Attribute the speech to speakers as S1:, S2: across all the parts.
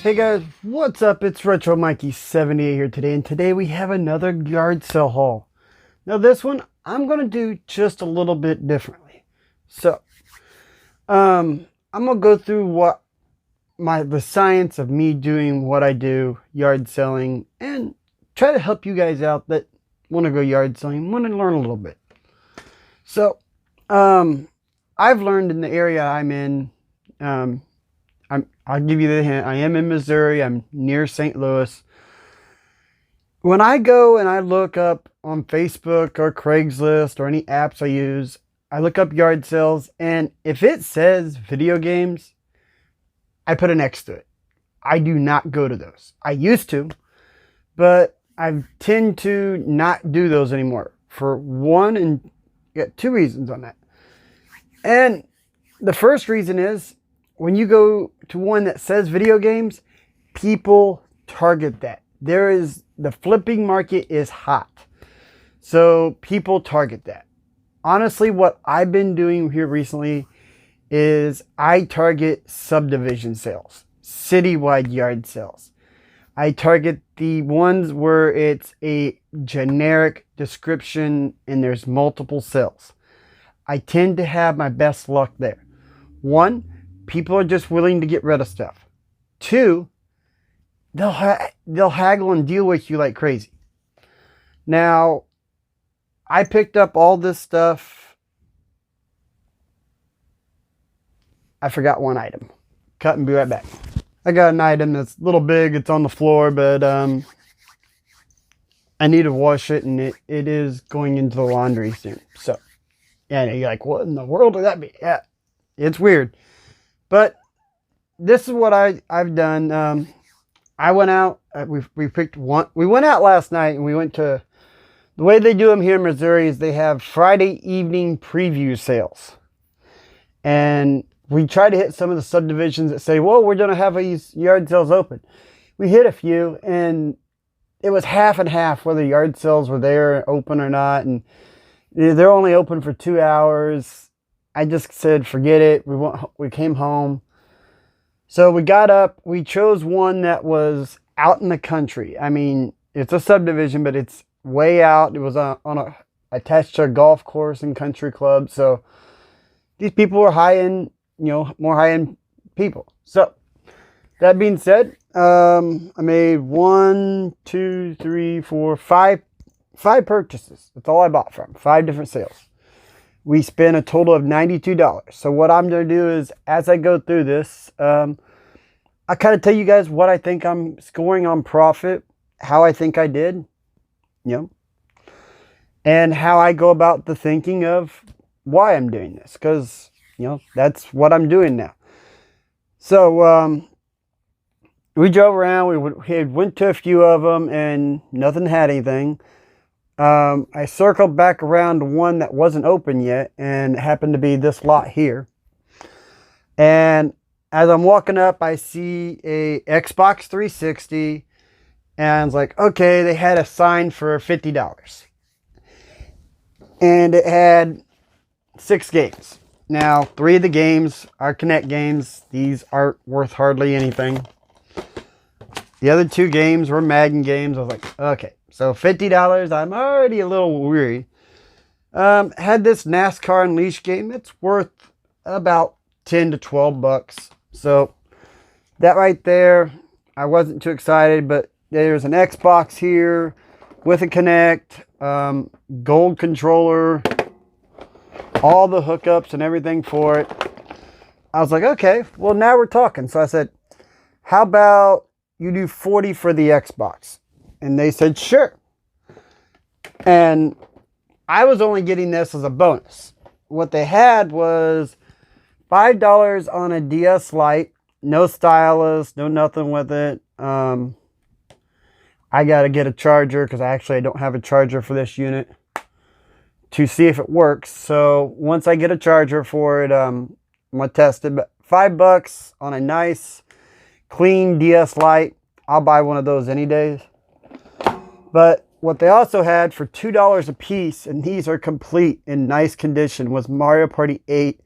S1: Hey guys, what's up? It's Retro Mikey 78 here today, and today we have another yard sale haul. Now this one I'm gonna do just a little bit differently. So, I'm gonna go through the science of me doing what I do, yard selling, and try to help you guys out that want to go yard selling, want to learn a little bit. So, I've learned in the area I'm in. I'll give you the hint. I am in Missouri. I'm near St. Louis. When I go and I look up on Facebook or Craigslist or any apps I use, I look up yard sales, and if it says video games, I put an X to it. I do not go to those. I used to, but I tend to not do those anymore for one, and two reasons on that. And the first reason is, when you go to one that says video games, people target that. The flipping market is hot. So people target that. Honestly, what I've been doing here recently is I target subdivision sales, citywide yard sales. I target the ones where it's a generic description and there's multiple sales. I tend to have my best luck there. One, people are just willing to get rid of stuff. Two, they'll haggle and deal with you like crazy. Now, I picked up all this stuff. I forgot one item. Cut and be right back. I got an item that's a little big. It's on the floor, but I need to wash it, and it is going into the laundry soon. So, yeah, you're like, what in the world would that be? Yeah, it's weird. But this is what I've done. I went out. We picked one. We went out last night, and we went to, the way they do them here in Missouri is they have Friday evening preview sales. And we try to hit some of the subdivisions that say, well, we're going to have these yard sales open. We hit a few, and it was half and half whether yard sales were there, open or not. And they're only open for 2 hours. I just said, forget it. We came home. So we got up. We chose one that was out in the country. I mean, it's a subdivision, but it's way out. It was attached to a golf course and country club. So these people were high-end, more high-end people. So that being said, I made 5 purchases. That's all I bought from. 5 different sales. We spent a total of $92. So what I'm going to do is, as I go through this, I kind of tell you guys what I think I'm scoring on profit, how I think I did, and how I go about the thinking of why I'm doing this, because, that's what I'm doing now. So we drove around. We went to a few of them, and nothing had anything. I circled back around to one that wasn't open yet, and it happened to be this lot here. And as I'm walking up, I see a Xbox 360, and I was like, okay, they had a sign for $50. And it had 6 games. Now, 3 of the games are Connect games. These aren't worth hardly anything. The other 2 games were Madden games. I was like, okay. So $50, I'm already a little weary. Had this NASCAR Unleashed game. It's worth about 10 to 12 bucks. So that right there, I wasn't too excited, but there's an Xbox here with a Connect, gold controller, all the hookups and everything for it. I was like, okay, well, now we're talking. So I said, how about you do 40 for the Xbox? And they said, sure. And I was only getting this as a bonus. What they had was $5 on a DS Lite. No stylus, no nothing with it. I got to get a charger because I don't have a charger for this unit to see if it works. So once I get a charger for it, I'm going to test it. But $5 on a nice, clean DS Lite. I'll buy one of those any day. But what they also had for $2 a piece, and these are complete in nice condition, was Mario Party 8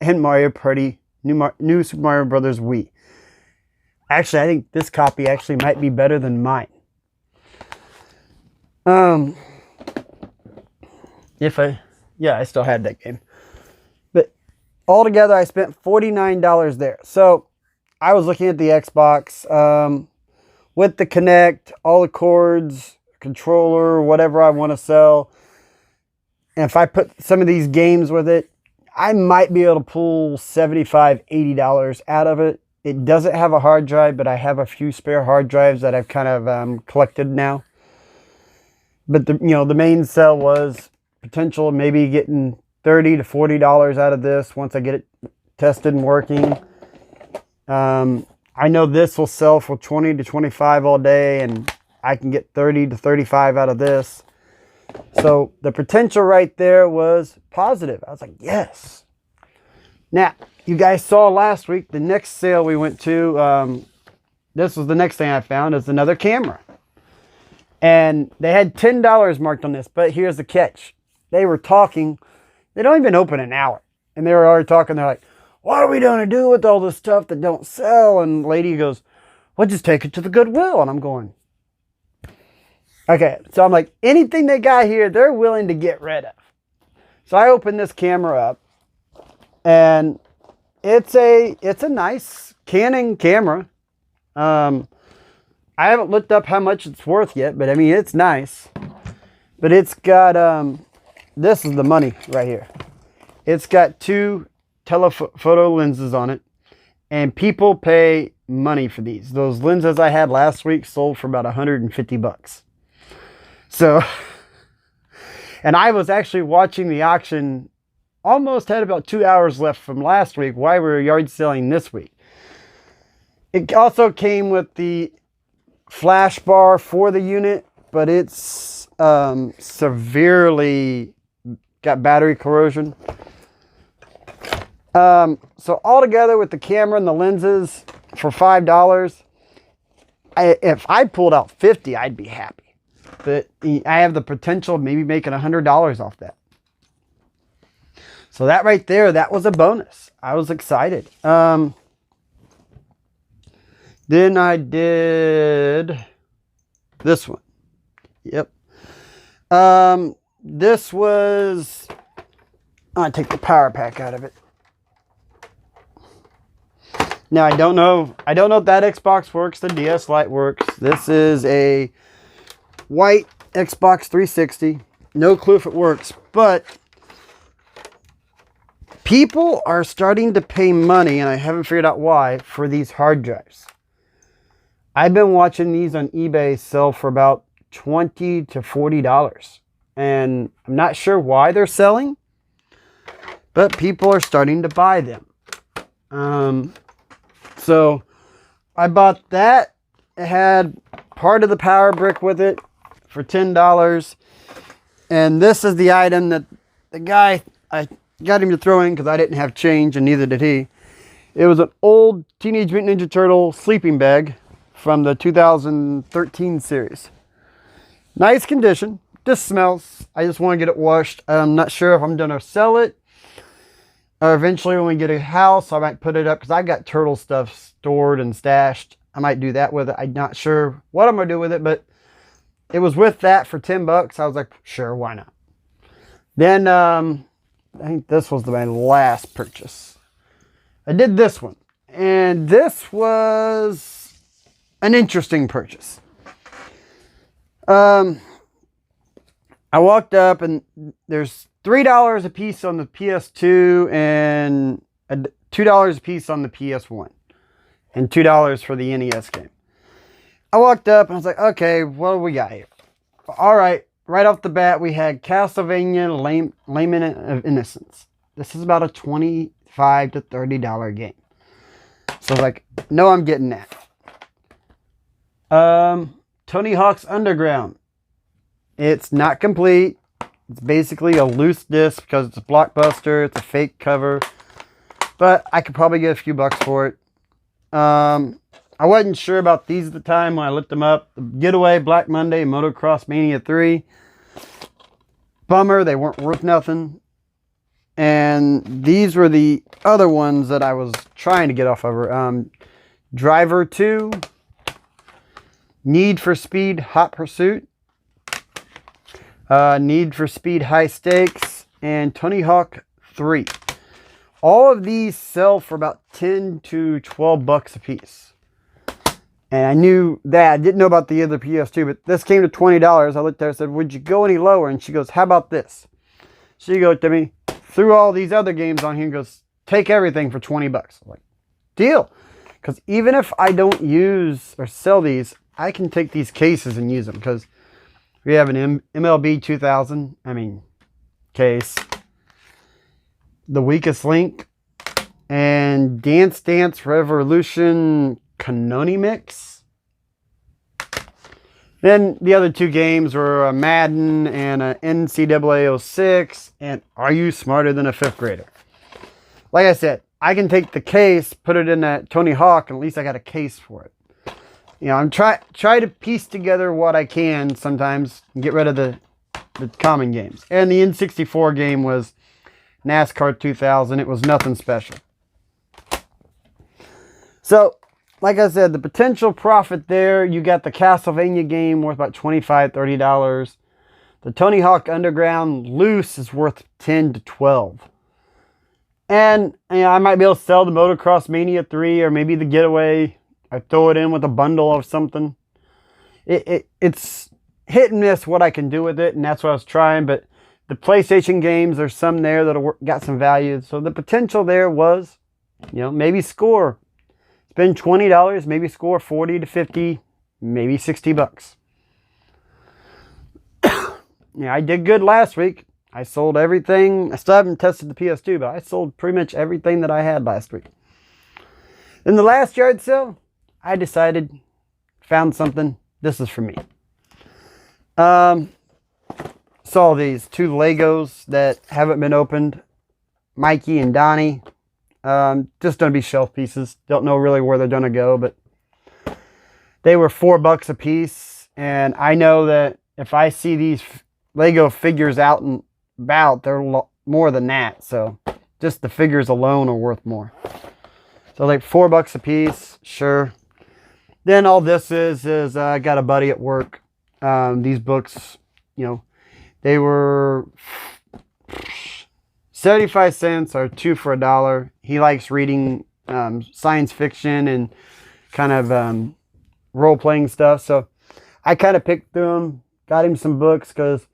S1: and Mario Party New Super Mario Bros. Wii. Actually, I think this copy actually might be better than mine. Yeah, I still had that game. But altogether, I spent $49 there. So I was looking at the Xbox with the Kinect, all the cords, controller, whatever I want to sell. And if I put some of these games with it, I might be able to pull $75, $80 out of it. It doesn't have a hard drive, but I have a few spare hard drives that I've kind of collected now. But the main sell was potential of maybe getting $30 to $40 out of this once I get it tested and working. I know this will sell for 20 to 25 all day, and I can get 30 to 35 out of this. So the potential right there was positive. I was like, yes. Now, you guys saw last week, the next sale we went to, this was the next thing I found, is another camera. And they had $10 marked on this, but here's the catch. They were talking, they don't even open an hour. And they were already talking, they're like, what are we going to do with all this stuff that don't sell? And the lady goes, well, just take it to the Goodwill. And I'm going, okay. So I'm like, anything they got here, they're willing to get rid of. So I opened this camera up, and it's a nice Canon camera. I haven't looked up how much it's worth yet, but I mean, it's nice. But it's got, this is the money right here. It's got 2 telephoto lenses on it, and people pay money for these. Those lenses I had last week sold for about 150 bucks. So, and I was actually watching the auction, almost had about 2 hours left from last week while we were yard selling this week. It also came with the flash bar for the unit, but it's severely got battery corrosion. So altogether with the camera and the lenses for $5, if I pulled out 50, I'd be happy. But I have the potential of maybe making $100 off that. So that right there, that was a bonus. I was excited. Then I did this one. Yep. This was, I take the power pack out of it. Now I don't know if that Xbox works, the DS Lite works. This is a white Xbox 360. No clue if it works, but people are starting to pay money, and I haven't figured out why, for these hard drives. I've been watching these on eBay sell for about $20 to $40. And I'm not sure why they're selling, but people are starting to buy them. So I bought that. It had part of the power brick with it for $10. And this is the item that the guy, I got him to throw in because I didn't have change, and neither did he. It was an old Teenage Mutant Ninja Turtle sleeping bag from the 2013 series. Nice condition. Just smells. I just want to get it washed. I'm not sure if I'm going to sell it, or eventually when we get a house, I might put it up, because I got turtle stuff stored and stashed. I might do that with it. I'm not sure what I'm going to do with it, but it was with that for 10 bucks. I was like, sure, why not? Then, I think this was my last purchase. I did this one, and this was an interesting purchase. I walked up, and there's $3 a piece on the PS2 and $2 a piece on the PS1, and $2 for the NES game. I walked up and I was like, okay, what do we got here? All right, right off the bat, we had Castlevania Lament of Innocence. This is about a $25 to $30 game. So I was like, no, I'm getting that. Tony Hawk's Underground. It's not complete. It's basically a loose disc because it's a Blockbuster. It's a fake cover. But I could probably get a few bucks for it. I wasn't sure about these at the time when I looked them up. The Getaway, Black Monday, Motocross Mania 3. Bummer, they weren't worth nothing. And these were the other ones that I was trying to get off of her. Driver 2, Need for Speed Hot Pursuit, Need for Speed High Stakes, and Tony Hawk 3. All of these sell for about 10 to 12 bucks a piece. And I knew that. I didn't know about the other PS2, but this came to $20. I looked there and said, would you go any lower? And she goes, how about this? She goes to me, threw all these other games on here and goes, take everything for 20 bucks. I'm like, deal. Because even if I don't use or sell these, I can take these cases and use them. Because we have an MLB 2000, case. The Weakest Link, and Dance Dance Revolution Konami Mix. Then the other two games were a Madden and an NCAA 06 and Are You Smarter Than a Fifth Grader? Like I said, I can take the case, put it in that Tony Hawk, and at least I got a case for it. You know, I'm try to piece together what I can sometimes and get rid of the common games. And the N64 game was NASCAR 2000. It was nothing special. So, like I said, the potential profit there, you got the Castlevania game worth about $25, $30. The Tony Hawk Underground loose is worth 10 to 12. And I might be able to sell the Motocross Mania 3 or maybe the Getaway. I throw it in with a bundle of something. It's hit and miss what I can do with it, and that's what I was trying. But the PlayStation games, there's some there that got some value. So the potential there was, maybe score. Spend $20, maybe score 40 to 50, maybe 60 bucks. I did good last week. I sold everything. I still haven't tested the PS2, but I sold pretty much everything that I had last week. In the last yard sale, I decided, found something. This is for me. Saw these two Legos that haven't been opened. Mikey and Donnie. Just going to be shelf pieces. Don't know really where they're going to go, but they were $4 a piece. And I know that if I see these Lego figures out and about, they're more than that. So just the figures alone are worth more. So like $4 a piece, sure. Then all this is I got a buddy at work. These books, they were 75 cents or 2 for $1. He likes reading science fiction and kind of role-playing stuff. So I kind of picked through them, got him some books because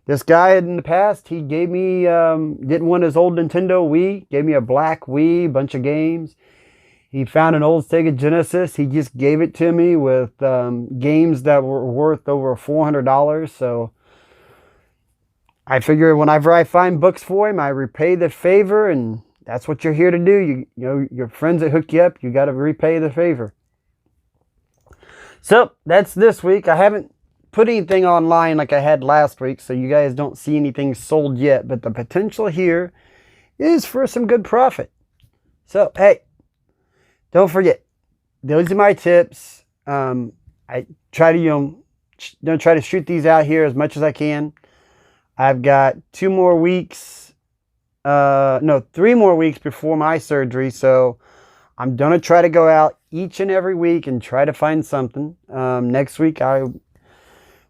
S1: this guy in the past, he gave me, didn't want his old Nintendo Wii, gave me a black Wii, bunch of games. He found an old Sega Genesis. He just gave it to me with games that were worth over $400. So I figure whenever I find books for him, I repay the favor, and that's what you're here to do. Your friends that hook you up, you got to repay the favor. So that's this week. I haven't put anything online like I had last week, so you guys don't see anything sold yet, but the potential here is for some good profit. So, hey, don't forget, those are my tips. I try to, try to shoot these out here as much as I can. I've got 3 more weeks before my surgery, so I'm going to try to go out each and every week and try to find something. Next week, I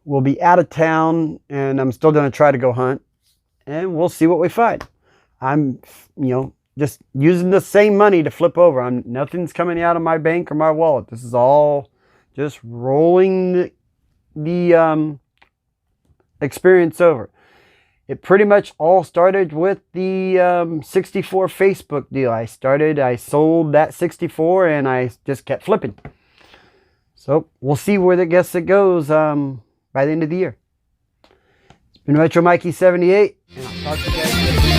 S1: will be out of town, and I'm still going to try to go hunt, and we'll see what we find. I'm, just using the same money to flip over. Nothing's coming out of my bank or my wallet. This is all just rolling the experience over. It pretty much all started with the 64 Facebook deal. I sold that 64 and I just kept flipping. So we'll see where it goes by the end of the year. It's been Retro Mikey 78, and I'll talk to you guys later.